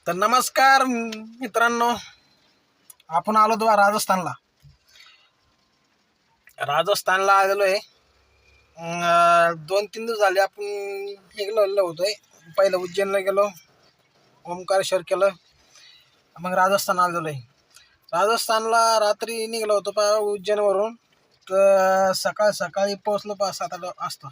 तर नमस्कार मित्रांनो, आपण आलो तेव्हा राजस्थानला आलेलो आहे. 2-3 दिवस झाले आपण निघलो होतोय. पहिलं उज्जैनला गेलो, ओंकारेश्वर केलं, मग राजस्थान आलेलो आहे. राजस्थानला रात्री निघलो होतो उज्जैनवरून. तर सकाळी पोहोचलो 7-8 वाजता.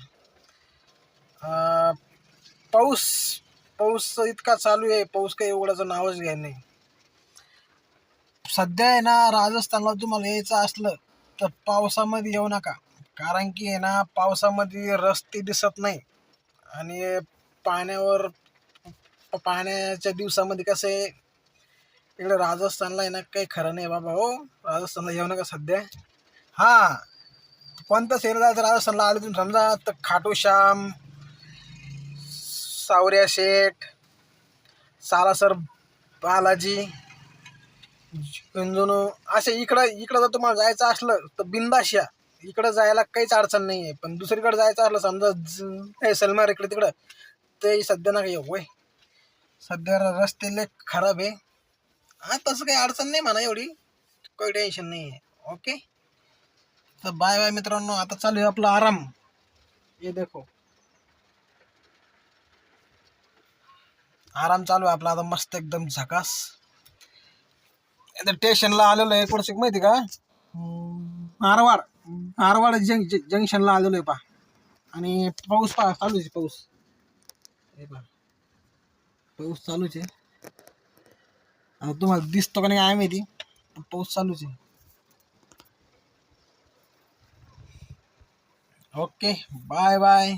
पाऊस इतका चालू आहे, पाऊस काही एवढ्याचं नावच घ्याय नाही. सध्या आहे ना, राजस्थानला तुम्हाला यायचं असलं तर पावसामध्ये येऊ नका. कारण की आहे ना, पावसामध्ये रस्ते दिसत नाही आणि पाण्याच्या दिवसामध्ये कसं आहे, इकडे राजस्थानला आहे ना काही खरं नाही बाबा. हो, राजस्थानला येऊ नका सध्या. हां, कोणतं शहर जायचं राजस्थानला आलं तुम्ही समजा तर खाटू श्याम, सावर्या शेठ, सालासर बालाजी, झुंझुनू असे इकडं जर तुम्हाला जायचं असलं तर बिंदास या. इकडं जायला काहीच अडचण नाही आहे. पण दुसरीकडे जायचं असलं समजा सलमार इकडे तिकडं, ते सध्या नका येऊ. वय सध्या रस्ते लय खराब आहे. हा, तसं काही अडचण नाही म्हणा एवढी, काही टेन्शन नाही आहे. ओके, तर बाय बाय मित्रांनो. आता चालू आहे आपला आराम. हे देखो, आराम चालू आहे आपला आता मस्त एकदम झकास. स्टेशनला आलेलो आहे. कुठं माहिती का, मारवाड जंक्शनला आलेलो आहे पा. आणि पाऊस चालूच आहे. पाऊस चालूच आहे. आता तुम्हाला दिसतो का नाही काय माहिती, पाऊस चालूच आहे. Okay, bye bye.